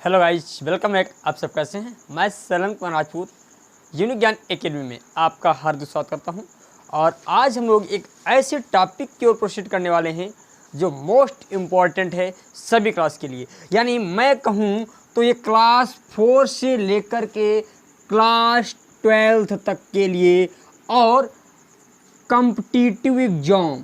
Hello guys, welcome back. आप सब कैसे हैं? मैं सलन कुमार राजपूत यूनिक ज्ञान एकेडमी में आपका हार्दिक स्वागत करता हूं। और आज हम लोग एक ऐसे टॉपिक की ओर प्रोसीड करने वाले हैं जो मोस्ट इम्पॉर्टेंट है सभी क्लास के लिए। यानी मैं कहूं तो ये क्लास 4 से लेकर के क्लास 12 तक के लिए और कॉम्पिटिटिव एग्ज़ाम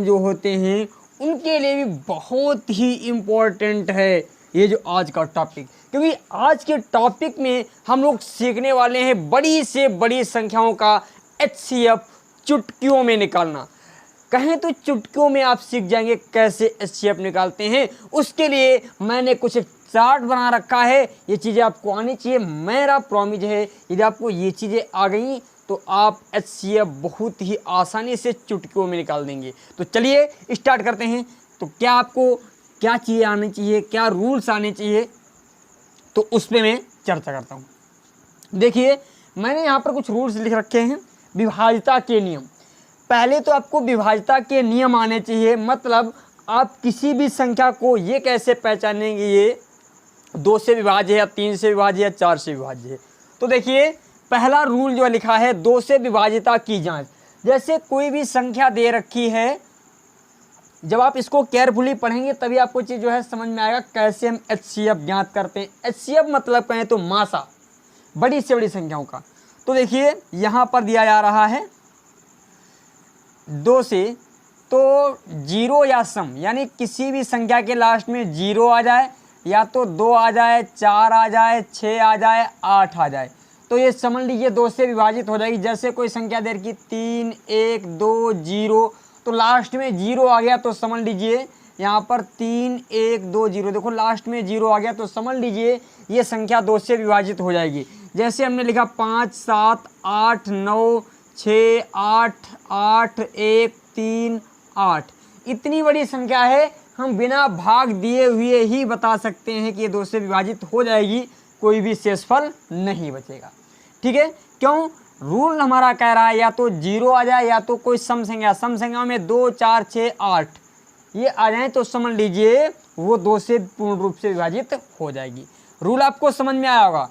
जो होते हैं उनके लिए भी बहुत ही इम्पोर्टेंट है ये जो आज का टॉपिक। क्योंकि आज के टॉपिक में हम लोग सीखने वाले हैं बड़ी से बड़ी संख्याओं का HCF चुटकियों में निकालना। कहें तो चुटकियों में आप सीख जाएंगे कैसे HCF निकालते हैं। उसके लिए मैंने कुछ चार्ट बना रखा है, ये चीज़ें आपको आनी चाहिए। मेरा प्रॉमिस है यदि आपको ये चीज़ें आ गई तो आप HCF बहुत ही आसानी से चुटकियों में निकाल देंगे। तो चलिए स्टार्ट करते हैं। तो क्या आपको क्या चीज़ें आनी चाहिए, क्या रूल्स आने चाहिए, तो उस पर मैं चर्चा करता हूँ। देखिए, मैंने यहाँ पर कुछ रूल्स लिख रखे हैं। विभाज्यता के नियम, पहले तो आपको विभाज्यता के नियम आने चाहिए। मतलब आप किसी भी संख्या को ये कैसे पहचानेंगे ये 2 से विभाज्य है या 3 से विभाज्य है या 4 से विभाज्य है। तो देखिए, पहला रूल जो लिखा है 2 से विभाज्यता की जांच। जैसे कोई भी संख्या दे रखी है, जब आप इसको केयरफुली पढ़ेंगे तभी आपको चीज़ जो है समझ में आएगा कैसे हम HCF ज्ञात करते हैं। HCF मतलब कहें तो मासा, बड़ी से बड़ी संख्याओं का। तो देखिए यहाँ पर दिया जा रहा है 2 से, तो 0 या सम, यानी किसी भी संख्या के लास्ट में 0 आ जाए या तो 2 आ जाए, 4 आ जाए, 6 आ जाए, 8 आ जाए, तो ये समझ लीजिए 2 से विभाजित हो जाएगी। जैसे कोई संख्या दे रखी 3, 1, 2, 0, तो लास्ट में 0 आ गया तो समझ लीजिए यहाँ पर 3, 1, 2, 0, देखो लास्ट में 0 आ गया तो समझ लीजिए ये संख्या 2 से विभाजित हो जाएगी। जैसे हमने लिखा 5, 7, 8, 9, 6, 8, 8, 1, 3, 8, इतनी बड़ी संख्या है, हम बिना भाग दिए हुए ही बता सकते हैं कि ये 2 से विभाजित हो जाएगी, कोई भी शेषफल नहीं बचेगा। ठीक है, क्यों? रूल हमारा कह रहा है या तो 0 आ जाए या तो कोई सम संख्या में 2, 4, 6, 8 ये आ जाए तो समझ लीजिए वो 2 से पूर्ण रूप से विभाजित हो जाएगी। रूल आपको समझ में आया होगा।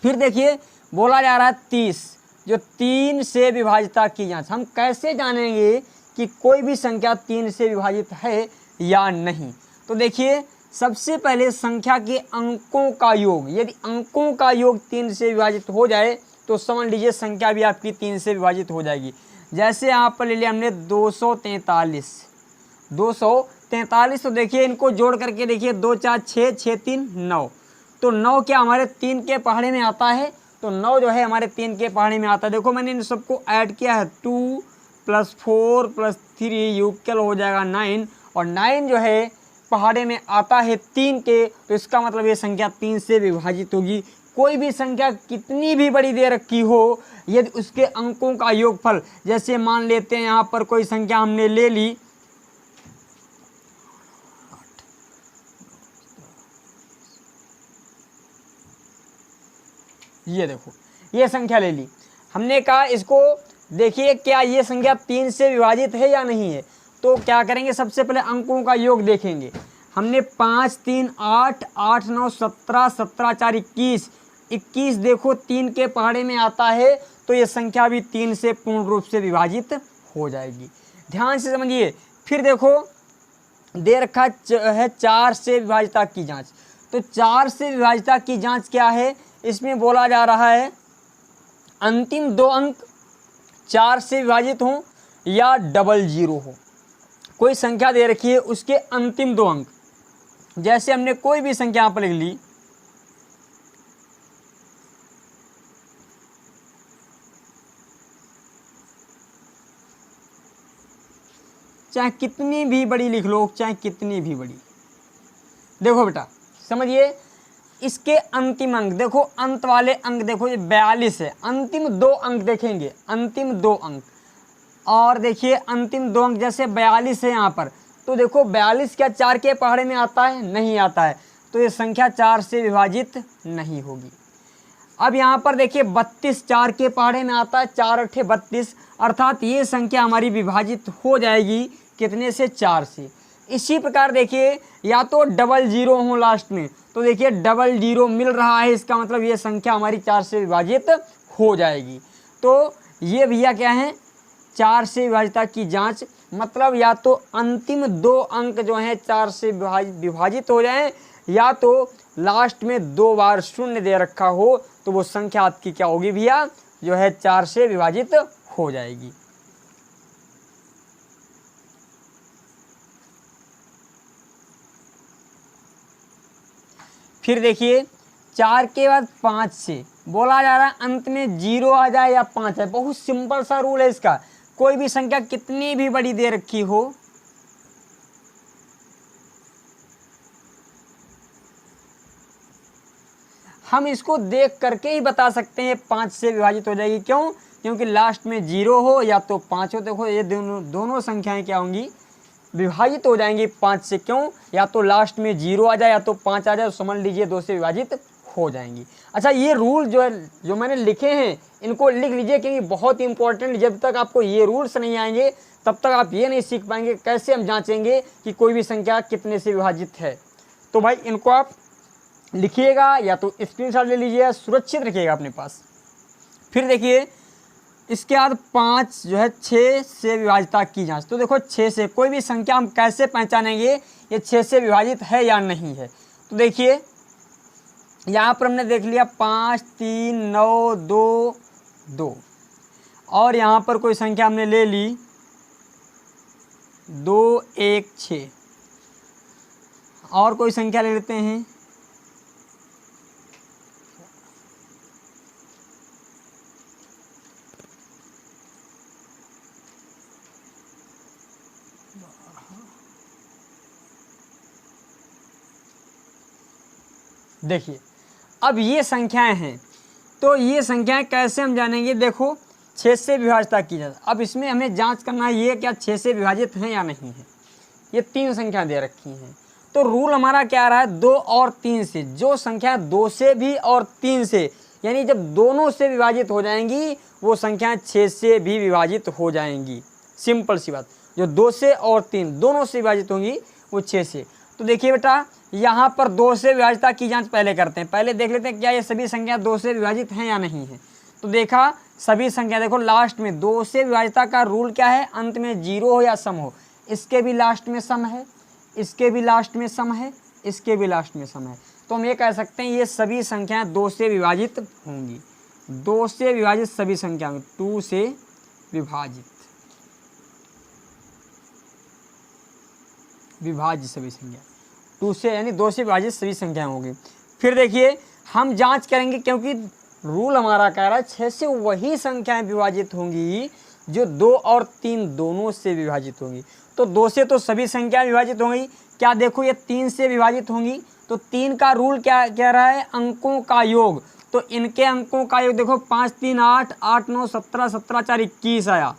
फिर देखिए बोला जा रहा है 30, जो 3 से विभाज्यता की जांच। हम कैसे जानेंगे कि कोई भी संख्या 3 से विभाजित है या नहीं? तो देखिए, सबसे पहले संख्या के अंकों का योग, यदि अंकों का योग 3 से विभाजित हो जाए तो समझ लीजिए संख्या भी आपकी 3 से विभाजित हो जाएगी। जैसे यहाँ पर ले लिया हमने 243, तो देखिए इनको जोड़ करके देखिए 2, 4, 6, 6, 3, 9, तो 9 क्या हमारे 3 के पहाड़े में आता है, तो 9 जो है हमारे 3 के पहाड़े में आता है। देखो मैंने इन सबको ऐड किया है, 2 + 4 + 3 = हो जाएगा 9, और 9 जो है पहाड़े में आता है 3 के, तो इसका मतलब ये संख्या 3 से विभाजित होगी। कोई भी संख्या कितनी भी बड़ी दे रखी हो, यदि उसके अंकों का योगफल, जैसे मान लेते हैं यहाँ पर कोई संख्या हमने ले ली, ये देखो ये संख्या ले ली, हमने कहा इसको देखिए क्या ये संख्या 3 से विभाजित है या नहीं है। तो क्या करेंगे, सबसे पहले अंकों का योग देखेंगे। हमने 5, 3, 8, 8, 9, 17, 17, 4, 21, 21 देखो 3 के पहाड़े में आता है, तो ये संख्या भी 3 से पूर्ण रूप से विभाजित हो जाएगी। ध्यान से समझिए। फिर देखो दे रखा है 4 से विभाज्यता की जांच। तो 4 से विभाज्यता की जांच क्या है, इसमें बोला जा रहा है अंतिम 2 अंक 4 से विभाजित हों या 00 हो। कोई संख्या दे रखी है उसके अंतिम 2 अंक, जैसे हमने कोई भी संख्या यहाँ पर लिख ली, चाहे कितनी भी बड़ी लिख लो, चाहे कितनी भी बड़ी। देखो बेटा समझिए, इसके अंतिम अंक देखो, अंत वाले अंक देखो, ये 42 है, अंतिम 2 अंक देखेंगे, अंतिम 2 अंक, और देखिए अंतिम 2 अंक जैसे 42 है यहाँ पर, तो देखो 42 क्या 4 के पहाड़े में आता है? नहीं आता है, तो ये संख्या 4 से विभाजित नहीं होगी। अब यहाँ पर देखिए 32 4 के पहाड़े में आता है, 4 × 8 = 32, अर्थात ये संख्या हमारी विभाजित हो जाएगी कितने से? 4 से। इसी प्रकार देखिए या तो डबल जीरो हो लास्ट में, तो देखिए डबल जीरो मिल रहा है, इसका मतलब ये संख्या हमारी 4 से विभाजित हो जाएगी। तो ये भैया क्या है, 4 से विभाजिता की जांच, मतलब या तो अंतिम 2 अंक जो हैं 4 से विभाजित हो जाएं, या तो लास्ट में 2 बार शून्य दे रखा हो, तो वो संख्या आपकी क्या होगी भैया, जो है 4 से विभाजित हो जाएगी। फिर देखिए 4 के बाद 5 से बोला जा रहा है अंत में 0 आ जाए या 5 है। बहुत सिंपल सा रूल है इसका, कोई भी संख्या कितनी भी बड़ी दे रखी हो, हम इसको देख करके ही बता सकते हैं 5 से विभाजित हो जाएगी। क्यों? क्योंकि लास्ट में 0 हो या तो 5 हो। देखो ये दोनों संख्याएं क्या होंगी, विभाजित हो जाएंगी 5 से। क्यों? या तो लास्ट में 0 आ जाए या तो 5 आ जाए, तो समझ लीजिए 2 से विभाजित हो जाएंगी। अच्छा, ये रूल जो मैंने लिखे हैं इनको लिख लीजिए, क्योंकि बहुत इंपॉर्टेंट, जब तक आपको ये रूल्स नहीं आएंगे तब तक आप ये नहीं सीख पाएंगे कैसे हम जांचेंगे कि कोई भी संख्या कितने से विभाजित है। तो भाई इनको आप लिखिएगा या तो स्क्रीनशॉट ले लीजिए, सुरक्षित रखिएगा अपने पास। फिर देखिए इसके बाद 5 जो है 6 से विभाजिता की जांच। तो देखो 6 से कोई भी संख्या हम कैसे पहचानेंगे ये 6 से विभाजित है या नहीं है। तो देखिए यहाँ पर हमने देख लिया 5 3 9 2 2, और यहाँ पर कोई संख्या हमने ले ली 2 1 6, और कोई संख्या ले लेते हैं 12। देखिए अब ये संख्याएं हैं, तो ये संख्याएं कैसे हम जानेंगे, देखो 6 से विभाजिता की जाए। अब इसमें हमें जांच करना है ये क्या 6 से विभाजित हैं या नहीं है। ये 3 संख्या दे रखी हैं, तो रूल हमारा क्या रहा है 2 और 3 से। जो संख्या 2 से भी और 3 से, यानी जब दोनों से विभाजित हो जाएंगी वो संख्या 6 से भी विभाजित हो जाएंगी। सिंपल सी बात, जो 2 से और 3 दोनों से विभाजित होंगी वो 6 से। तो देखिए बेटा यहाँ पर 2 से विभाजिता की जांच पहले करते हैं। पहले देख लेते हैं क्या ये सभी संख्या 2 से विभाजित हैं या नहीं है। तो देखा सभी संख्या, देखो लास्ट में 2 से विभाजिता का रूल क्या है, अंत में 0 हो या सम हो। इसके भी लास्ट में सम है, इसके भी लास्ट में सम है, इसके भी लास्ट में सम है। तो हम ये कह सकते हैं ये सभी संख्याएं 2 से विभाजित होंगी। 2 से विभाजित सभी संख्या में 2 से विभाजित सभी संख्या 2 से, यानी 2 से विभाजित सभी संख्याएं होंगी। फिर देखिए हम जांच करेंगे, क्योंकि रूल हमारा कह रहा है 6 से वही संख्याएं विभाजित होंगी जो 2 और 3 दोनों से विभाजित होंगी। तो 2 से तो सभी संख्याएं विभाजित होंगी। क्या देखो ये 3 से विभाजित होंगी, तो 3 का रूल क्या कह रहा है, अंकों का योग। तो इनके अंकों का योग देखो 5 3 8 8 9 17 17 4 21 आया।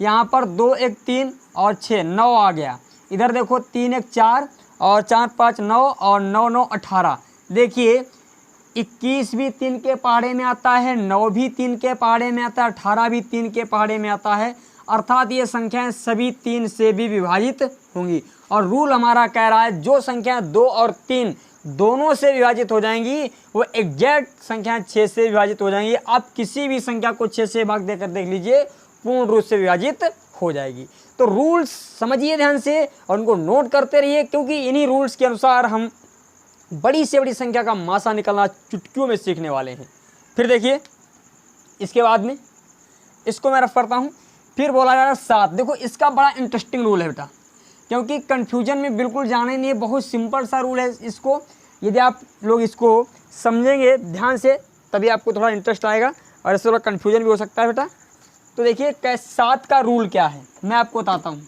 यहाँ पर 2 1 3 और 6 9 आ गया। इधर देखो 3 1 4 और 4 5 9 और 9 9 18। देखिए 21 भी 3 के पहाड़े में आता है, 9 भी 3 के पहाड़े में आता है, 18 भी 3 के पहाड़े में आता है। अर्थात ये संख्याएं सभी 3 से भी विभाजित होंगी। और रूल हमारा कह रहा है जो संख्याएं 2 और 3 दोनों से विभाजित हो जाएंगी वो एग्जैक्ट संख्याएं 6 से विभाजित हो जाएंगी। आप किसी भी संख्या को 6 से भाग देकर देख लीजिए, पूर्ण रूप से विभाजित हो जाएगी। तो रूल्स समझिए ध्यान से और उनको नोट करते रहिए, क्योंकि इन्हीं रूल्स के अनुसार हम बड़ी से बड़ी संख्या का मासा निकालना चुटकियों में सीखने वाले हैं। फिर देखिए इसके बाद में इसको मैं रफ करता हूँ। फिर बोला जा रहा है 7। देखो इसका बड़ा इंटरेस्टिंग रूल है बेटा, क्योंकि कन्फ्यूजन में बिल्कुल जाने नहीं है, बहुत सिंपल सा रूल है। इसको यदि आप लोग इसको समझेंगे ध्यान से तभी आपको थोड़ा इंटरेस्ट आएगा, और इससे थोड़ा कन्फ्यूजन भी हो सकता है बेटा। तो देखिए 7 का रूल क्या है मैं आपको बताता हूँ।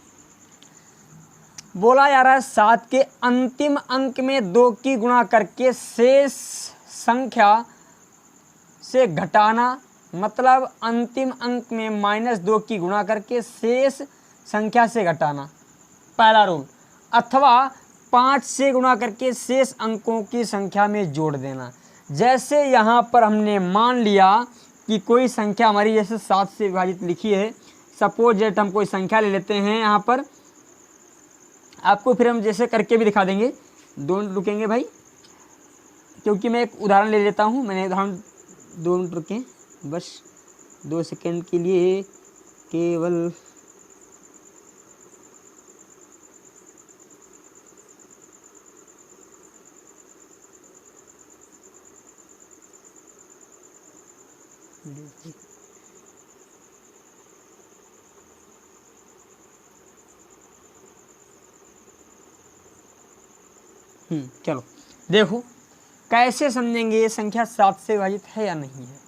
बोला जा रहा है 7 के अंतिम अंक में 2 की गुणा करके शेष संख्या से घटाना, मतलब अंतिम अंक में -2 की गुणा करके शेष संख्या से घटाना, पहला रूल। अथवा 5 से गुणा करके शेष अंकों की संख्या में जोड़ देना। जैसे यहाँ पर हमने मान लिया कि कोई संख्या हमारी जैसे 7 से विभाजित लिखी है, सपोज डेट हम कोई संख्या ले लेते हैं यहाँ पर आपको फिर हम जैसे करके भी दिखा देंगे, डोंट रुकेंगे भाई, क्योंकि मैं एक उदाहरण ले लेता हूँ। मैंने उदाहरण, डोंट रुकें, बस 2 सेकंड के लिए केवल। चलो देखो कैसे समझेंगे ये संख्या 7 से विभाजित है या नहीं है।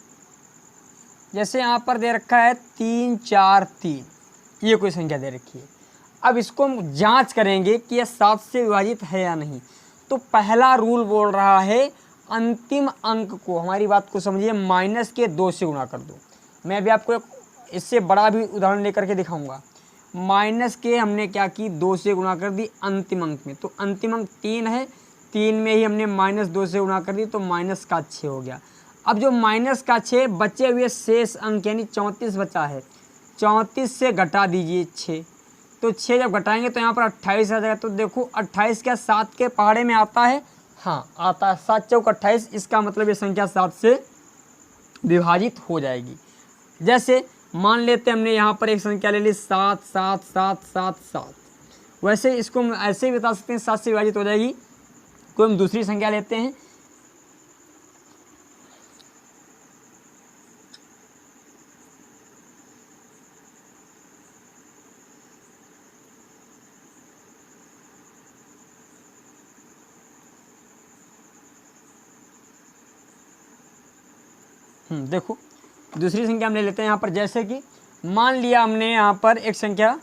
जैसे यहाँ पर दे रखा है 3 4 3, ये कोई संख्या दे रखी है। अब इसको हम जांच करेंगे कि यह 7 से विभाजित है या नहीं। तो पहला रूल बोल रहा है अंतिम अंक को, हमारी बात को समझिए, माइनस के 2 से गुणा कर दो। मैं भी आपको इससे बड़ा भी उदाहरण लेकर के दिखाऊंगा। माइनस के हमने क्या की, 2 से गुणा कर दी अंतिम अंक में, तो अंतिम अंक 3 है, 3 में ही हमने -2 से गुणा कर दी, तो माइनस का 6 हो गया। अब जो माइनस का 6 बचे हुए शेष अंक यानी 34 बचा है, 34 से घटा दीजिए 6, तो 6 जब घटाएंगे तो यहाँ पर 28 आ जाएगा। तो देखो 28 क्या 7 के पहाड़े में आता है? हाँ आता है, 7 चौक 28। इसका मतलब ये संख्या 7 से विभाजित हो जाएगी। जैसे मान लेते हमने यहाँ पर एक संख्या ले ली 7 7 7 7 7, वैसे इसको हम ऐसे ही बता सकते हैं 7 से विभाजित हो जाएगी। कोई हम दूसरी संख्या लेते हैं, देखो दूसरी संख्या हम ले लेते हैं यहाँ पर। जैसे कि मान लिया हमने यहाँ पर एक संख्या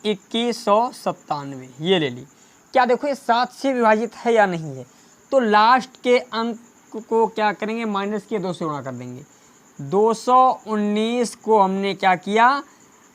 2197 ये ले ली। क्या देखो ये 7 से विभाजित है या नहीं है? तो लास्ट के अंक को क्या करेंगे, माइनस के 2 से गुणा कर देंगे। 219 को हमने क्या किया,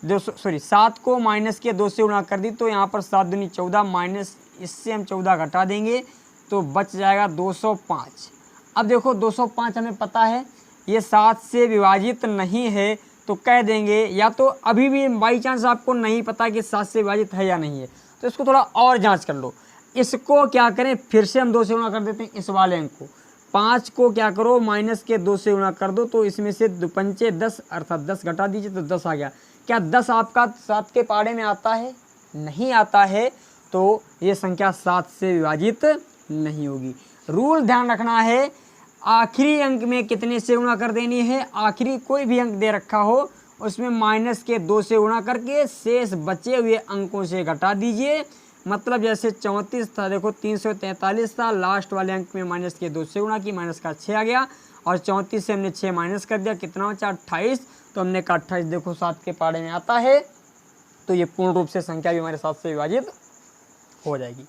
7 को माइनस के 2 से गुणा कर दी, तो यहाँ पर 7 दूनी 14, माइनस इससे हम 14 घटा देंगे तो बच जाएगा 205। अब देखो 205 हमें पता है ये 7 से विभाजित नहीं है, तो कह देंगे, या तो अभी भी बाई चांस आपको नहीं पता कि 7 से विभाजित है या नहीं है, तो इसको थोड़ा और जांच कर लो। इसको क्या करें, फिर से हम 2 से गुणा कर देते हैं। इस वाले अंक को 5 को क्या करो, माइनस के 2 से गुणा कर दो, तो इसमें से 2 पंचे 10 अर्थात 10 घटा दीजिए तो 10 आ गया। क्या 10 आपका 7 के पहाड़े में आता है? नहीं आता है, तो ये संख्या 7 से विभाजित नहीं होगी। रूल ध्यान रखना है, आखिरी अंक में कितने से गुणा कर देनी है। आखिरी कोई भी अंक दे रखा हो उसमें माइनस के 2 से गुणा करके शेष बचे हुए अंकों से घटा दीजिए। मतलब जैसे 34 था, देखो 343 था, लास्ट वाले अंक में माइनस के 2 से गुणा की, माइनस का 6 आ गया, और 34 से हमने 6 माइनस कर दिया, कितना बचा 28। तो हमने कहा 28 देखो 7 के पहाड़े में आता है, तो ये पूर्ण रूप से संख्या भी हमारे 7 से विभाजित हो जाएगी।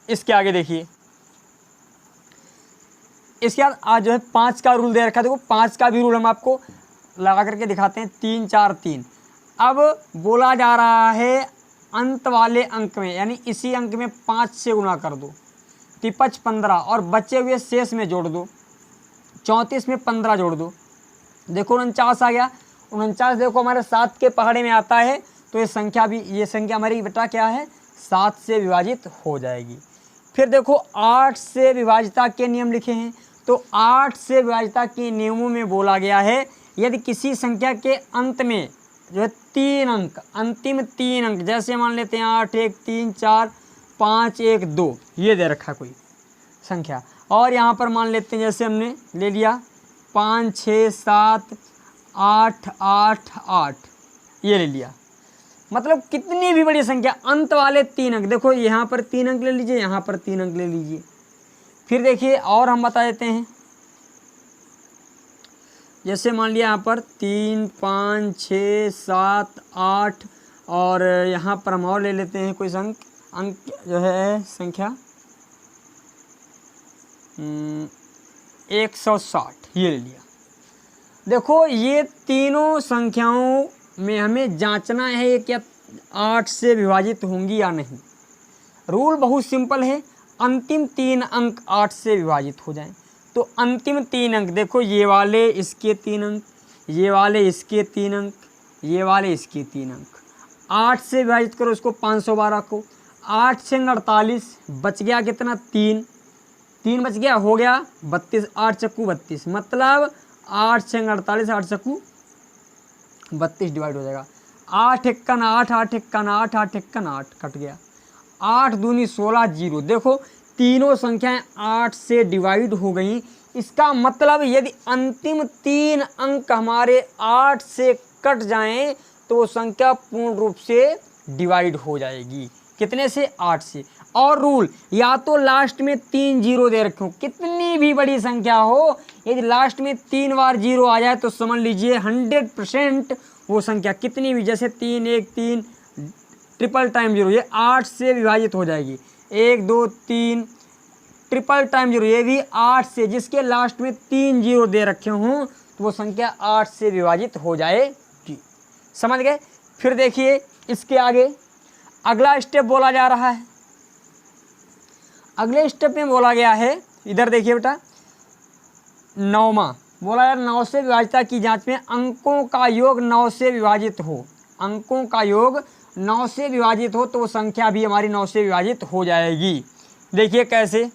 इसके आगे देखिए, इसके बाद आज जो है 5 का रूल दे रखा है। देखो 5 का भी रूल हम आपको लगा करके दिखाते हैं। 3 4 3। अब बोला जा रहा है अंत वाले अंक में, यानी इसी अंक में 5 से गुणा कर दो, 55 15, और बचे हुए शेष में जोड़ दो। 34 में 15 जोड़ दो, देखो 49 आ गया। 49 देखो हमारे 7 के पहाड़े में आता है, तो ये संख्या हमारी बेटा क्या है, 7 से विभाजित हो जाएगी। फिर देखो 8 से विभाजिता के नियम लिखे हैं, तो 8 से विभाजिता के नियमों में बोला गया है यदि किसी संख्या के अंत में जो है 3 अंक, अंतिम 3 अंक, जैसे मान लेते हैं 8 1 3 4 5 1 2, ये दे रखा कोई संख्या, और यहाँ पर मान लेते हैं जैसे हमने ले लिया 5 6 7 8 8 8, ये ले लिया। मतलब कितनी भी बड़ी संख्या, अंत वाले 3 अंक, देखो यहाँ पर 3 अंक ले लीजिए, यहाँ पर 3 अंक ले लीजिए। फिर देखिए और हम बता देते हैं, जैसे मान लिया यहाँ पर 3 5 6 7 8, और यहाँ पर हम और ले लेते हैं कोई अंक जो है संख्या 160, ये ले लिया। देखो ये तीनों संख्याओं में हमें जांचना है ये क्या 8 से विभाजित होंगी या नहीं। रूल बहुत सिंपल है, अंतिम 3 अंक 8 से विभाजित हो जाएं। तो अंतिम 3 अंक देखो, ये वाले इसके 3 अंक, ये वाले इसके 3 अंक, ये वाले इसके 3 अंक, 8 से विभाजित करो इसको 512 को, 8 से 48 बच गया कितना 3, 3 बच गया हो गया 32, 8 चक्कू 32, मतलब 8 से 48, 8 चक्कू 32 डिवाइड हो जाएगा। 8 एक्कन 8, 8 एक्कन 8, 8 एक्कन 8 कट गया, 8 दूनी 16 जीरो। देखो तीनों संख्याएं 8 से डिवाइड हो गई। इसका मतलब यदि अंतिम 3 अंक हमारे 8 से कट जाएं तो वो संख्या पूर्ण रूप से डिवाइड हो जाएगी। कितने से? 8 से। और रूल, या तो लास्ट में 3 जीरो दे रखे हो, कितनी भी बड़ी संख्या हो, यदि लास्ट में 3 बार जीरो आ जाए तो समझ लीजिए 100% वो संख्या कितनी भी, जैसे 3 1 3 ट्रिपल टाइम जीरो, ये 8 से विभाजित हो जाएगी। 1 2 3 ट्रिपल टाइम जीरो, ये भी 8 से, जिसके लास्ट में 3 जीरो दे रखे हों तो वो संख्या 8 से विभाजित हो जाएगी। समझ गए? फिर देखिए इसके आगे अगला स्टेप बोला जा रहा है। अगले स्टेप में बोला गया है, इधर देखिए बेटा, 9वां बोला यार 9 से विभाजिता की जांच में अंकों का योग 9 से विभाजित हो, अंकों का योग 9 से विभाजित हो तो वो संख्या भी हमारी 9 से विभाजित हो जाएगी। देखिए कैसे,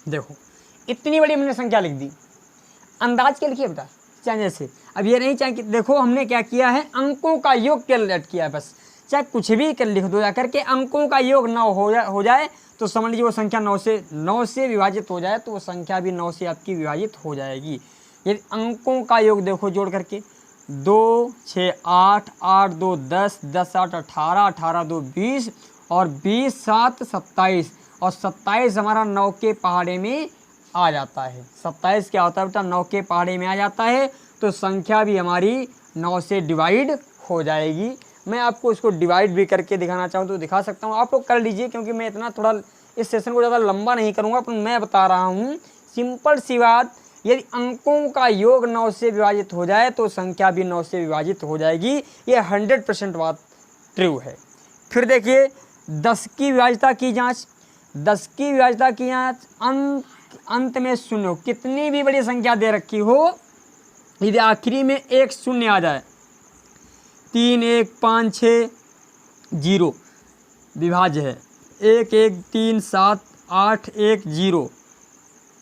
देखो इतनी बड़ी हमने संख्या लिख दी, अंदाज के लिखिए बेटा चाहे जैसे, अब ये नहीं चाहे कि देखो हमने क्या किया है, अंकों का योग कैलकुलेट किया है, बस चाहे कुछ भी कर लिख दो जा करके, अंकों का योग 9 हो जाए तो समझ लीजिए वो संख्या 9 से विभाजित हो जाए तो वो संख्या भी 9 से आपकी विभाजित हो जाएगी। यदि अंकों का योग देखो जोड़ करके 2 6 8, 8 2 10, 10 8 18, 18 2 20 और 20 7 27 और 27 हमारा 9 के पहाड़े में आ जाता है। 27 क्या होता है बेटा? 9 के पहाड़े में आ जाता है तो संख्या भी हमारी 9 से डिवाइड हो जाएगी। मैं आपको इसको डिवाइड भी करके दिखाना चाहूँ तो दिखा सकता हूँ, आप लोग कर लीजिए, क्योंकि मैं इतना थोड़ा इस सेशन को ज़्यादा लंबा नहीं करूँगा, पर मैं बता रहा हूँ सिंपल सी बात, यदि अंकों का योग 9 से विभाजित हो जाए तो संख्या भी 9 से विभाजित हो जाएगी। ये 100% बात ट्रू है। फिर देखिए 10 की विभाजिता की जाँच, 10 की विभाजिता की जाँच अंत में शून्य हो, कितनी भी बड़ी संख्या दे रखी हो, यदि आखिरी में एक शून्य आ जाए, 3 1 5 6 0 विभाज्य है, 1 1 3 7 8 1 0,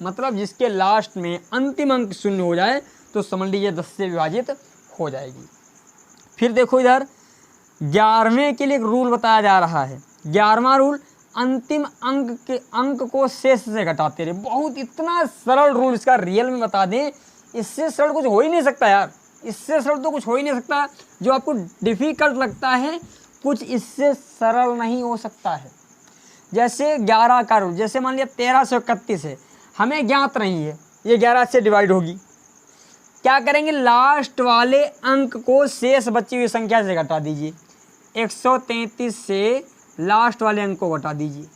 मतलब जिसके लास्ट में अंतिम अंक शून्य हो जाए तो समझ लीजिए 10 से विभाजित हो जाएगी। फिर देखो इधर 11वें के लिए एक रूल बताया जा रहा है। 11वां रूल, अंतिम अंक को शेष से घटाते रहे। बहुत इतना सरल रूल इसका रियल में बता दें, इससे सरल कुछ हो ही नहीं सकता यार, इससे सरल तो कुछ हो ही नहीं सकता। जो आपको डिफ़िकल्ट लगता है कुछ इससे सरल नहीं हो सकता है। जैसे 11 का रूल, जैसे मान लिया 1331 है, हमें ज्ञात नहीं है, ये 11 से डिवाइड होगी, क्या करेंगे, लास्ट वाले अंक को शेष बची हुई संख्या से घटा दीजिए। 133 से लास्ट वाले अंक को घटा दीजिए,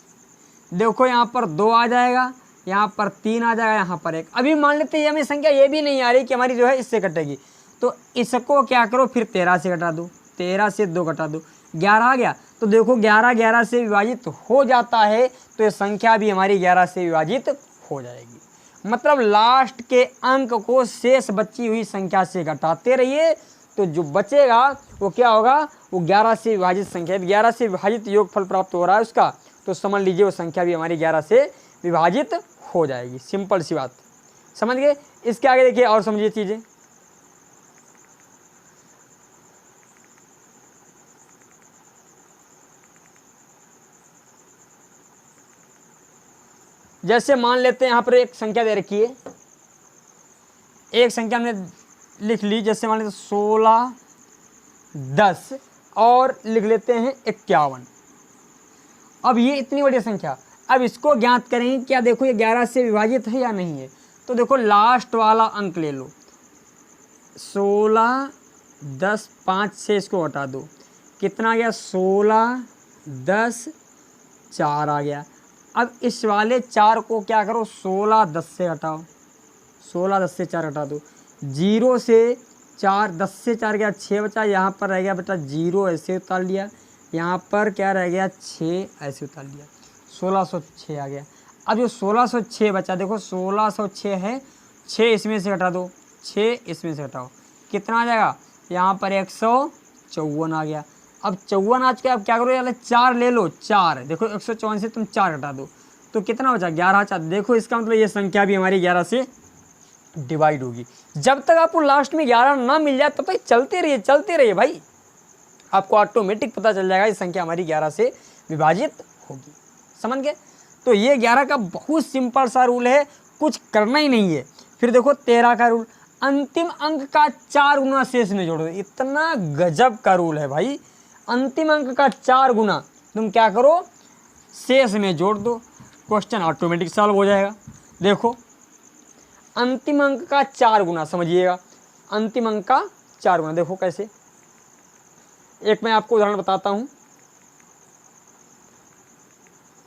देखो यहाँ पर 2 आ जाएगा, यहाँ पर 3 आ जाएगा, यहाँ पर 1। अभी मान लेते हैं हमें संख्या ये भी नहीं आ रही कि हमारी जो है इससे कटेगी, तो इसको क्या करो, फिर 13 से घटा दो, 13 से 2 घटा दो, 11 आ गया। तो देखो 11 11 से विभाजित हो जाता है तो ये संख्या भी हमारी 11 से विभाजित हो जाएगी। मतलब लास्ट के अंक को शेष बची हुई संख्या से घटाते रहिए तो जो बचेगा वो क्या होगा, वो 11 से विभाजित संख्या, 11 से विभाजित योगफल प्राप्त हो रहा है उसका, तो समझ लीजिए वो संख्या भी हमारी 11 से विभाजित हो जाएगी। सिंपल सी बात, समझ गए। इसके आगे देखिए और समझिए चीज़ें। जैसे मान लेते हैं यहाँ पर एक संख्या दे रखी है, एक संख्या हमने लिख ली, जैसे मान लेते 16 10 और लिख लेते हैं 51। अब ये इतनी बड़ी संख्या, अब इसको ज्ञात करें क्या, देखो ये 11 से विभाजित है या नहीं है, तो देखो लास्ट वाला अंक ले लो, 16 10 5 से इसको हटा दो, कितना आ गया, 16 10 4 आ गया। अब इस वाले 4 को क्या करो, 16 10 से घटाओ, 16 10 से 4 घटा दो, 0 से 4, 10 से 4 गया 6 बचा, यहाँ पर रह गया बेटा 0 ऐसे उतार लिया, यहाँ पर क्या रह गया 6 ऐसे उतार लिया, 1606 आ गया। अब जो 1606 बचा, देखो 1606 है, 6 इसमें से घटा दो, 6 इसमें से घटाओ, कितना आ जाएगा, यहाँ पर 154 आ गया। अब 54 आज के अब क्या करो यार, 4 ले लो, 4 देखो 154 से तुम 4 घटा दो तो कितना बचा 11 4। देखो इसका मतलब ये संख्या भी हमारी 11 से डिवाइड होगी। जब तक आपको लास्ट में 11 ना मिल जाए तब तक चलते रहिए भाई, आपको ऑटोमेटिक पता चल जाएगा ये संख्या हमारी 11 से विभाजित होगी। समझ गए? तो ये 11 का बहुत सिंपल सा रूल है, कुछ करना ही नहीं है। फिर देखो 13 का रूल, अंतिम अंक का 4 गुना शेष में जोड़ दो। इतना गजब का रूल है भाई, अंतिम अंक का 4 गुना तुम क्या करो, शेष में जोड़ दो, क्वेश्चन ऑटोमेटिक सॉल्व हो जाएगा। देखो अंतिम अंक का 4 गुना, समझिएगा अंतिम अंक का 4 गुना, देखो कैसे, एक मैं आपको उदाहरण बताता हूँ,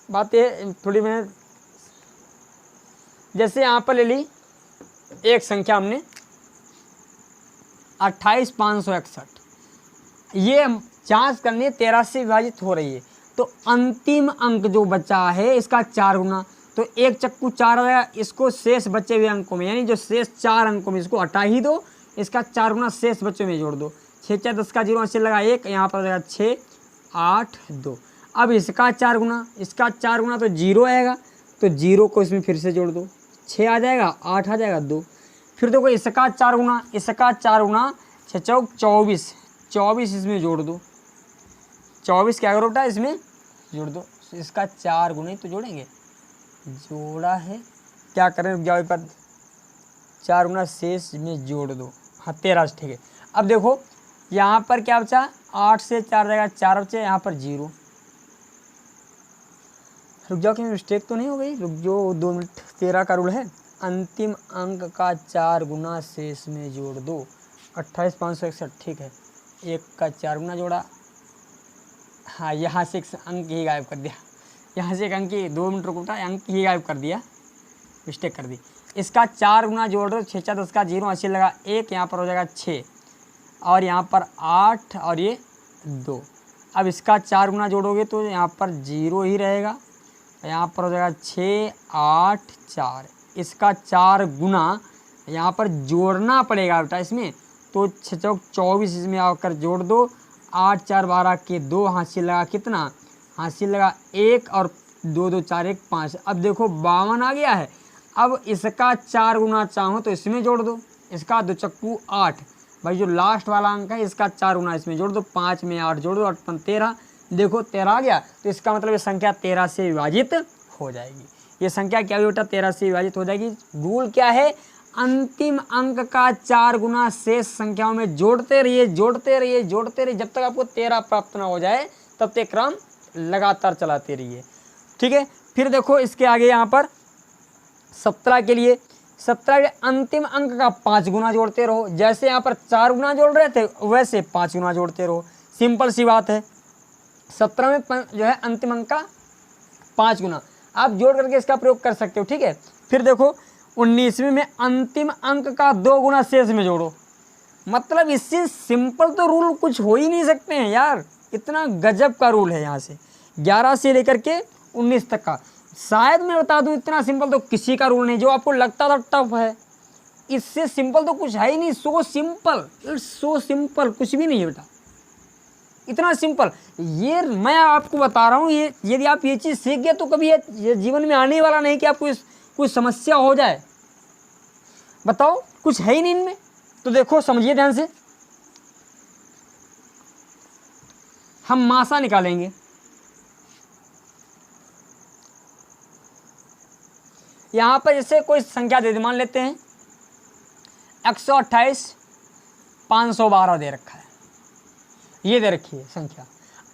बात ये थोड़ी मैं, जैसे यहाँ पर ले ली एक संख्या हमने 28561, ये जांच करनी 13 से विभाजित हो रही है, तो अंतिम अंक जो बचा है इसका 4 गुना, तो एक चक्कू 4 आ जाएगा, इसको शेष बचे हुए अंकों में, यानी जो शेष 4 अंकों में इसको हटा ही दो, इसका 4 गुना शेष बच्चों में जोड़ दो, 6 4 10 का 0 से लगा 1, यहाँ पर आ जाएगा 6 8 2। अब इसका 4 गुना, इसका 4 गुना तो 0 आएगा, तो 0 को इसमें फिर से जोड़ दो, 6 आ जाएगा, 8 आ जाएगा 2। फिर देखो इसका 4 गुना, इसका 4 गुना 6 चौक 24, 24 इसमें जोड़ दो, 24 क्या करो बेटा इसमें जोड़ दो, इसका 4 गुना ही तो जोड़ेंगे, जोड़ा है, क्या करें रुक जाओ पर, 4 गुना शेष में जोड़ दो, हाँ 13 ठीक है। अब देखो यहाँ पर क्या बचा, 8 से 4 जाएगा 4 बचे, यहाँ पर 0, रुक जाओ कहीं मिस्टेक तो नहीं हो गई, रुक जाओ 2 मिनट। 13 का रूल है, अंतिम अंक का 4 गुना शेष में जोड़ दो, 28561 ठीक है, 1 का 4 गुना जोड़ा, हाँ यहाँ से एक अंक ही गायब कर दिया, यहाँ से एक अंक ही, 2 मिनट रुको, अंक ही गायब कर दिया, मिस्टेक कर दी। इसका 4 गुना जोड़ दो, 6 4 10 का 0 80 लगा 1, यहाँ पर हो जाएगा 6 और यहाँ पर 8 और ये 2। अब इसका 4 गुना जोड़ोगे तो यहाँ पर 0 ही रहेगा, यहाँ पर हो जाएगा 6 8 4। इसका 4 गुना यहाँ पर जोड़ना पड़ेगा बेटा इसमें, तो 6 चौक 24 इसमें आकर जोड़ दो, 8 4 12 के 2, हासिल लगा कितना, हासिल लगा 1 और 2 2 4 1 5। अब देखो 52 आ गया है। अब इसका 4 गुना चाहो तो इसमें जोड़ दो, इसका 2 चक्कू 8, भाई जो लास्ट वाला अंक है इसका 4 गुना इसमें जोड़ दो, 5 में 8 जोड़ दो, 8 5 13, देखो 13 आ गया, तो इसका मतलब ये संख्या 13 से विभाजित हो जाएगी। ये संख्या क्या हुई बेटा, 13 से विभाजित हो जाएगी। रूल क्या है, अंतिम अंक का 4 गुना शेष संख्याओं में जोड़ते रहिए, जोड़ते रहिए, जोड़ते रहिए, जब तक आपको 13 प्राप्त ना हो जाए तब तक क्रम लगातार चलाते रहिए। ठीक है, फिर देखो इसके आगे यहाँ पर 17 के लिए, 17 के अंतिम अंक का 5 गुना जोड़ते रहो, जैसे यहाँ पर 4 गुना जोड़ रहे थे वैसे 5 गुना जोड़ते रहो, सिंपल सी बात है। 17 में जो है अंतिम अंक का 5 गुना आप जोड़ करके इसका प्रयोग कर सकते हो। ठीक है, फिर देखो 19वें में अंतिम अंक का 2 गुना शेष में जोड़ो, मतलब इससे सिंपल तो रूल कुछ हो ही नहीं सकते हैं यार, इतना गजब का रूल है। यहाँ से 11 से लेकर के 19 तक का, शायद मैं बता दूं इतना सिंपल तो किसी का रूल नहीं, जो आपको लगता था टफ है, इससे सिंपल तो कुछ है ही नहीं। So simple, it's so simple, कुछ भी नहीं है बेटा, इतना सिंपल। ये मैं आपको बता रहा हूँ, ये यदि आप ये चीज़ सीख गए तो कभी ये जीवन में आने वाला नहीं कि आपको कोई समस्या हो जाए। बताओ, कुछ है ही नहीं इनमें। तो देखो समझिए ध्यान से, हम मासा निकालेंगे। यहाँ पर जैसे कोई संख्या दे, मान लेते हैं 128 512 दे रखा है, ये दे रखी है संख्या।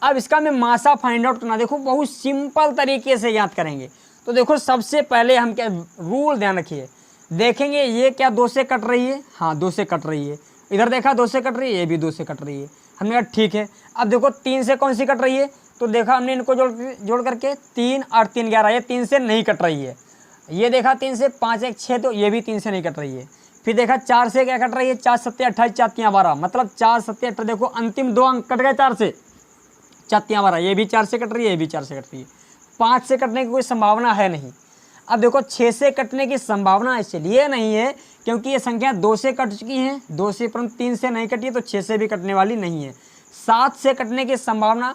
अब इसका मैं मासा फाइंड आउट करना, देखो बहुत सिंपल तरीके से याद करेंगे। तो देखो सबसे पहले हम क्या रूल ध्यान रखिए, देखेंगे ये क्या 2 से कट रही है, हाँ 2 से कट रही है, इधर देखा 2 से कट रही है, ये भी 2 से कट रही है, हमने कहा ठीक है। अब देखो 3 से कौन सी कट रही है, तो देखा हमने इनको जोड़ करके 3 और 3 11, ये 3 से नहीं कट रही है। ये देखा 3 से 5 1 6, तो ये भी 3 से नहीं कट रही है। फिर देखा 4 से क्या कट रही है, 4 7 28, 4 3 12, मतलब 4 7 18, देखो अंतिम 2 अंक कट गए 4 से, 4 3 12, ये भी 4 से कट रही है, ये भी 4 से कट रही है। 5 से कटने की कोई संभावना है नहीं। अब देखो 6 से कटने की संभावना इसलिए नहीं है क्योंकि ये संख्या 2 से कट चुकी है, 2 से, परंतु 3 से नहीं कटी है, तो 6 से भी कटने वाली नहीं है। 7 से कटने की संभावना,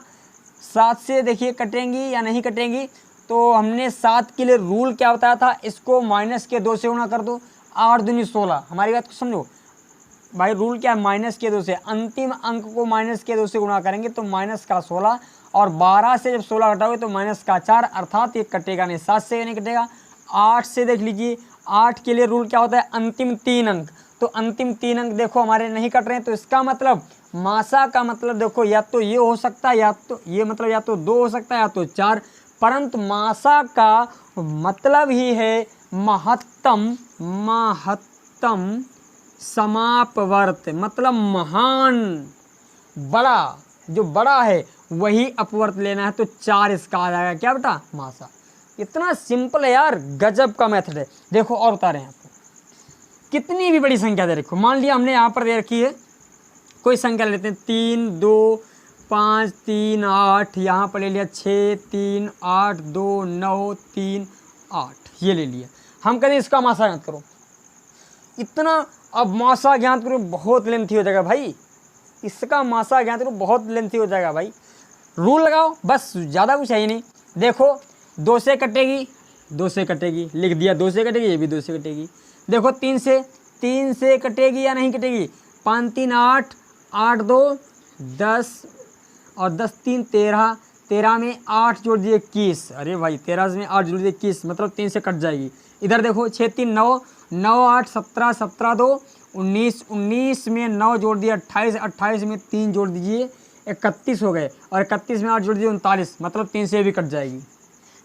7 से देखिए कटेंगी या नहीं कटेंगी, तो हमने 7 के लिए रूल क्या बताया था, इसको माइनस के 2 से गुणा कर दो, 8 दूनी 16। हमारी बात को समझो भाई, रूल क्या है, माइनस के 2 से, अंतिम अंक को माइनस के 2 से गुणा करेंगे तो माइनस का 16, और 12 से जब 16 घटाओगे तो माइनस का 4, अर्थात ये कटेगा नहीं, 7 से नहीं कटेगा। 8 से देख लीजिए, 8 के लिए रूल क्या होता है, अंतिम 3 अंक, तो अंतिम 3 अंक देखो हमारे नहीं कट रहे हैं, तो इसका मतलब मासा का मतलब देखो या तो ये हो सकता है, या तो ये मतलब या तो 2 हो सकता है, या तो 4, परंतु मासा का मतलब ही है महत्तम, महत्तम समापवर्त, मतलब महान, बड़ा, जो बड़ा है वही अपवर्त लेना है, तो 4 इसका आ जाएगा क्या बेटा, मासा। इतना सिंपल है यार, गजब का मेथड है। देखो और बता रहे हैं आपको, कितनी भी बड़ी संख्या दे रखो, मान लिया हमने यहाँ पर दे रखी है, कोई संख्या लेते हैं 3 2 5 3 8, यहाँ पर ले लिया 6 3 8 2 9 3 8, ये ले लिया। हम कहते हैं इसका मासा ज्ञात करो, इतना, अब मासा ज्ञात करो बहुत लेंथी हो जाएगा भाई, इसका मासा ज्ञात करो बहुत लेंथी हो जाएगा भाई। रूल लगाओ बस, ज़्यादा कुछ है ही नहीं। देखो 2 से कटेगी, 2 से कटेगी, लिख दिया 2 से कटेगी, ये भी 2 से कटेगी। देखो 3 से कटेगी या नहीं कटेगी, 5 3 8, 8 2 10, और 10 3 13, 13 में 8 जोड़ दिए 21, अरे भाई 13 में 8 जोड़ दिए 21, मतलब 3 से कट जाएगी। इधर देखो 6 3 9, 9 8 17, 17 2 19, 19 में 9 जोड़ दिया 28, 28 में 3 जोड़ दीजिए 31 हो गए, और 31 में 8 जोड़ दिए 39, मतलब 3 से भी कट जाएगी।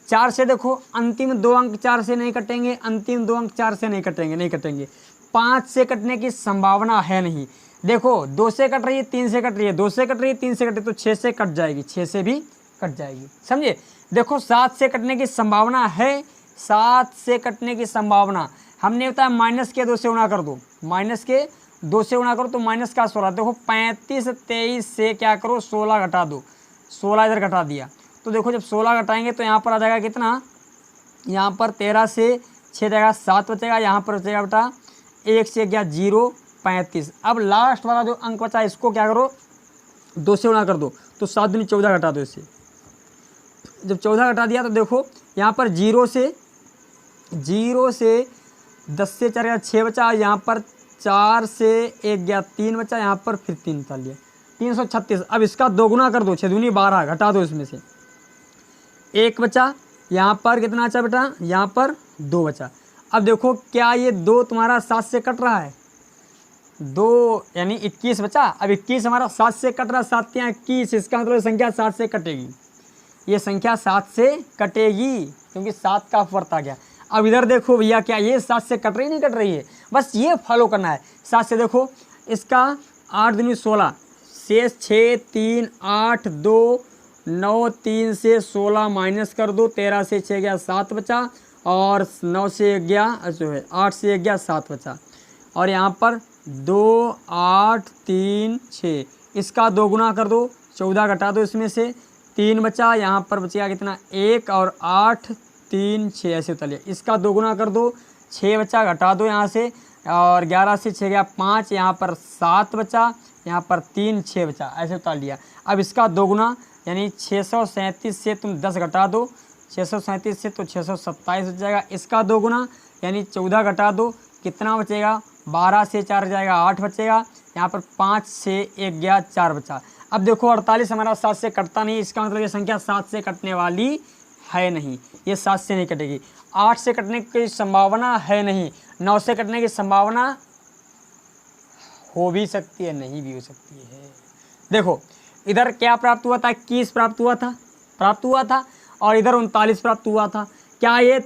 4 से देखो, अंतिम 2 अंक 4 से नहीं कटेंगे, अंतिम 2 अंक 4 से नहीं कटेंगे। 5 से कटने की संभावना है नहीं। देखो 2 से कट रही है, 3 से कट रही है, 2 से कट रही है, 3 से कट रही है, तो 6 से कट जाएगी, 6 से भी कट जाएगी, समझे। देखो 7 से कटने की संभावना है, 7 से कटने की संभावना हमने बताया माइनस के 2 से गुणा कर दो, माइनस के 2 से गुणा करो तो माइनस का 16। देखो 35 23 से क्या करो, 16 घटा दो, 16 इधर घटा दिया, तो देखो जब 16 घटाएंगे तो यहाँ पर आ जाएगा कितना, यहाँ पर 13 से 6 जाएगा 7 बचेगा, यहाँ पर बचेगा बेटा 1 से गया 0 35। अब लास्ट वाला जो अंक बचा इसको क्या करो, 2 से गुणा कर दो, तो 7 दूनी 14 घटा दो इससे। जब 14 घटा दिया तो देखो यहाँ पर 0 से 10 से 4 गया 6 बचा, यहाँ पर 4 से 1 गया 3 बचा, यहाँ पर फिर 3 निकाल लिया, 336। अब इसका 2 गुना कर दो, 6 दूनी 12, घटा दो इसमें से 1 बचा, यहाँ पर कितना बचा बेटा, यहाँ पर 2 बचा। अब देखो क्या ये 2 तुम्हारा 7 से कट रहा है, 2 यानी 21 बचा। अब 21 हमारा 7 से कट रहा, 7 या 21, इसका मतलब संख्या 7 से कटेगी, ये संख्या 7 से कटेगी क्योंकि 7 का अपवर्त आ गया। अब इधर देखो भैया, क्या ये 7 से कट रही नहीं कट रही है, बस ये फॉलो करना है। 7 से देखो इसका 8 दूनी 16, शेष 6 3 8 2 9, 3 से 16 माइनस कर दो, 13 से 6 गया 7 बचा, और 9 से 1 गया, जो है 8 से 1 गया 7 बचा, और यहाँ पर 2 8 3 6, इसका 2 गुना कर दो, 14 घटा दो इसमें से, 3 बचा, यहाँ पर बचेगा कितना 1, और 8 3 6 ऐसे उतार लिया। इसका 2 गुना कर दो, 6 बचा, घटा दो यहाँ से, और 11 से 6 गया 5, यहाँ पर 7 बचा, यहाँ पर 3 6 बचा, ऐसे उतार लिया। अब इसका 2 गुना यानी 637 से तुम 10 घटा दो, 637 से तो 627 बच जाएगा। इसका 2 गुना यानी 14 घटा दो, कितना बचेगा, 12 से 4 जाएगा 8 बचेगा, यहाँ पर 5 से 1 गया 4 बचा। अब देखो 48 हमारा 7 से कटता नहीं, इसका मतलब ये संख्या 7 से कटने वाली है नहीं, ये 7 से नहीं कटेगी। 8 से कटने की संभावना है नहीं, 9 से कटने की संभावना हो भी सकती है, नहीं भी हो सकती है। देखो इधर क्या प्राप्त हुआ था, 21 प्राप्त हुआ था, और इधर 39 प्राप्त हुआ था। क्या ये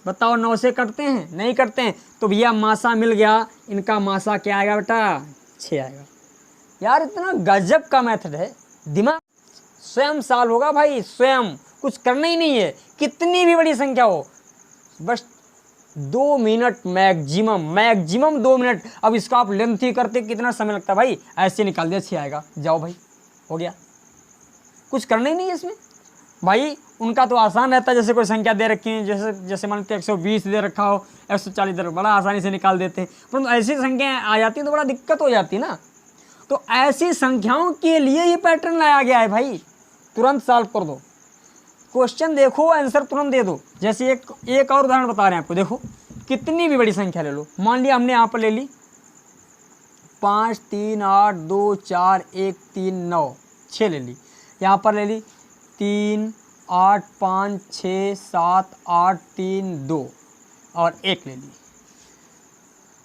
बताओ 9 से कटते हैं, नहीं कटते हैं, तो भैया मासा मिल गया, इनका मासा क्या आएगा बेटा, 6 आएगा। यार इतना गजब का मेथड है, दिमाग स्वयं सॉल्व होगा भाई, स्वयं कुछ करना ही नहीं है, कितनी भी बड़ी संख्या हो, बस 2 मिनट मैक्सिमम 2 मिनट। अब इसका आप लेंथ ही करते कितना समय लगता है भाई, ऐसे निकाल दिया 6 आएगा, जाओ भाई हो गया, कुछ करना ही नहीं है इसमें भाई। उनका तो आसान रहता है, जैसे कोई संख्या दे रखी है, जैसे मान लीजिए 120 दे रखा हो, 140 दे रखा, बड़ा आसानी से निकाल देते हैं। परंतु ऐसी संख्याएं आ जाती हैं तो बड़ा दिक्कत हो जाती है ना। तो ऐसी संख्याओं के लिए ये पैटर्न लाया गया है भाई, तुरंत सॉल्व कर दो, क्वेश्चन देखो आंसर तुरंत दे दो। जैसे एक और उदाहरण बता रहे हैं आपको, देखो कितनी भी बड़ी संख्या ले लो, मान लिया हमने यहाँ पर ले ली 5 3 8 2 4 1 3 9 6 ले ली, यहाँ पर ले ली 3 8 5 6 7 8 3 2 और 1 ले ली।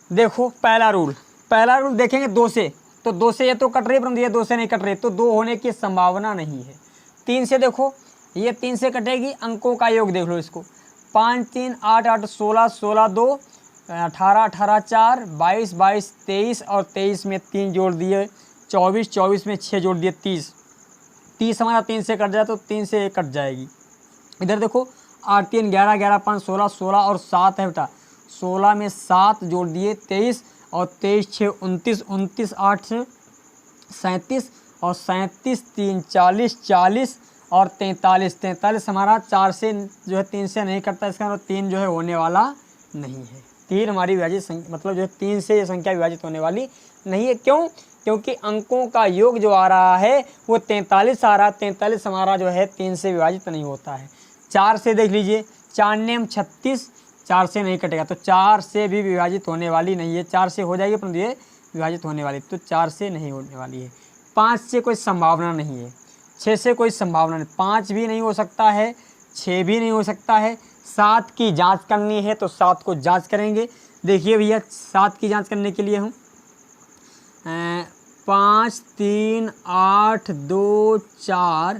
देखो पहला रूल देखेंगे 2 से, तो 2 से ये तो कट रही, परंतु ये 2 से नहीं कट रही, तो 2 होने की संभावना नहीं है। 3 से देखो, ये 3 से कटेगी, अंकों का योग देख लो इसको, 5 3 8 8 16 16 2 18 18 4 22 22 23 और 23 में 3 जोड़ दिए 24 24 में 6 जोड़ दिए 30 30 हमारा 3 से कट जाए तो 3 से 1 कट जाएगी। इधर देखो 8 3 11 11 5 16 16 और 7 है बेटा, 16 में 7 जोड़ दिए 23 और 23 6 29 29 8 से 37 और 37 3 40 40 और 43 43 हमारा 4 से जो है 3 से नहीं कटता, इसका मतलब 3 जो है होने वाला नहीं है। 3 हमारी विभाजित संख्या, मतलब जो है 3 से ये संख्या विभाजित होने वाली नहीं है। क्यों? क्योंकि अंकों का योग जो आ रहा है वो 43 आ रहा है, 43 हमारा जो है 3 से विभाजित नहीं होता है। 4 से देख लीजिए, 4 नेम 36, 4 से नहीं कटेगा, तो 4 से भी विभाजित होने वाली नहीं है। 4 से हो जाएगी परंतु ये विभाजित होने वाली, तो 4 से नहीं होने वाली है। 5 से कोई संभावना नहीं है, 6 से कोई संभावना नहीं, 5 भी नहीं हो सकता है, 6 भी नहीं हो सकता है। 7 की जांच करनी है तो 7 को जांच करेंगे। देखिए भैया 7 की जांच करने के लिए हम 5 3 8 2 4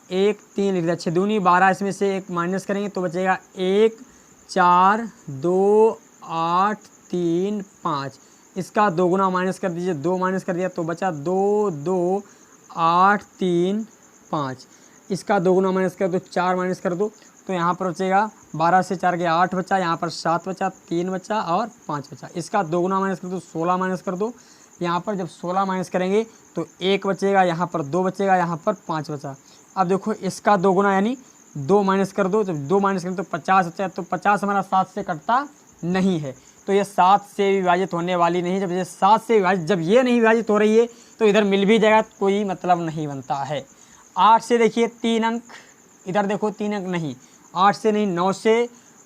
1 3 लिख दिया, 6 दूनी 12, इसमें से 1 माइनस करेंगे तो बचेगा 1 4 2 8 3 5, इसका 2 गुना माइनस कर दीजिए, 2 माइनस कर दिया तो बचा 2 2 8 3 5, इसका 2 गुना माइनस कर दो, 4 माइनस कर दो तो यहाँ पर बचेगा 12 से 4 गया 8 बचा, यहाँ पर 7 बचा, 3 बचा और 5 बचा। इसका 2 गुना माइनस कर दो, 16 माइनस कर दो, यहाँ पर जब 16 माइनस करेंगे तो 1 बचेगा, यहाँ पर 2 बचेगा, यहाँ पर 5 बचा। अब देखो इसका 2 गुना यानी 2 माइनस कर दो, जब 2 माइनस करें तो 50 बचा, तो 50 हमारा 7 से कटता नहीं है, तो ये 7 से विभाजित होने वाली नहीं। जब ये 7 से विभाजित, जब ये नहीं विभाजित हो रही है तो इधर मिल भी जाएगा, कोई मतलब नहीं बनता है। 8 से देखिए 3 अंक, इधर देखो 3 अंक नहीं, 8 से नहीं 9 से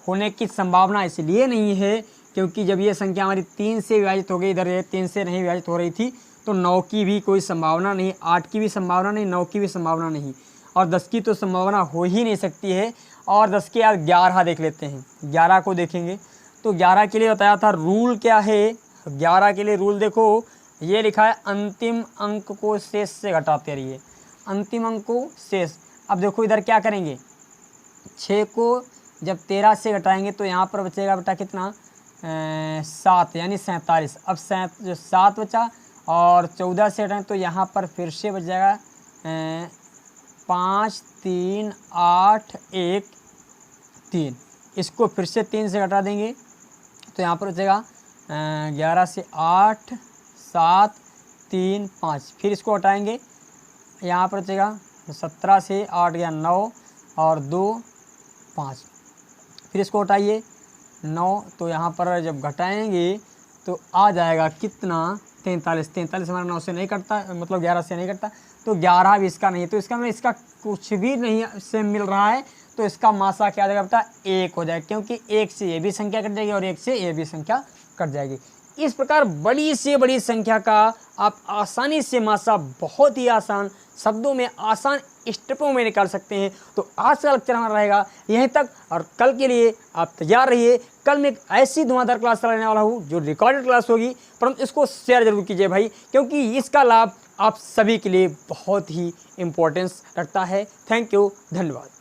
होने की संभावना इसलिए नहीं है क्योंकि जब ये संख्या हमारी 3 से विभाजित हो गई, इधर ये 3 से नहीं विभाजित हो रही थी, तो 9 की भी कोई संभावना नहीं, 8 की भी संभावना नहीं, 9 की भी संभावना नहीं, और 10 की तो संभावना हो ही नहीं सकती है। और 10 के बाद 11 देख लेते हैं, 11 को देखेंगे तो 11 के लिए बताया था रूल क्या है। 11 के लिए रूल देखो, ये लिखा है अंतिम अंक को शेष से घटाते रहिए, अंतिम अंक को शेष। अब देखो इधर क्या करेंगे, 6 को जब 13 से घटाएंगे तो यहाँ पर बचेगा बेटा कितना, 7 यानी 47। अब 7 बचा और 14 से घटाएं तो यहाँ पर फिर से बच जाएगा 5 3 8 1 3, इसको फिर से 3 से घटा देंगे तो यहाँ पर बचेगा 11 से 8 7 3 5, फिर इसको हटाएंगे, यहाँ पर बचेगा 17 से 8 गया 9 और 2 5, फिर इसको हटाइए 9, तो यहाँ पर जब घटाएंगे तो आ जाएगा कितना, 43। 43 हमारा 9 से नहीं कटता, मतलब 11 से नहीं कटता, तो 11 भी इसका नहीं है, तो इसका मतलब इसका कुछ भी नहीं से मिल रहा है, तो इसका मासा क्या आ जाएगा बेटा, 1 हो जाएगा, क्योंकि 1 से ये भी संख्या कट जाएगी और 1 से ये भी संख्या कट जाएगी। इस प्रकार बड़ी से बड़ी संख्या का आप आसानी से मासा बहुत ही आसान शब्दों में, आसान स्टेपों में निकाल सकते हैं। तो आज का लेक्चर हमारा रहेगा यहीं तक, और कल के लिए आप तैयार रहिए। कल मैं एक ऐसी धुआंधार क्लास चलाने वाला हूँ जो रिकॉर्डेड क्लास होगी, परंतु इसको शेयर जरूर कीजिए भाई, क्योंकि इसका लाभ आप सभी के लिए बहुत ही इम्पोर्टेंस रखता है। थैंक यू, धन्यवाद।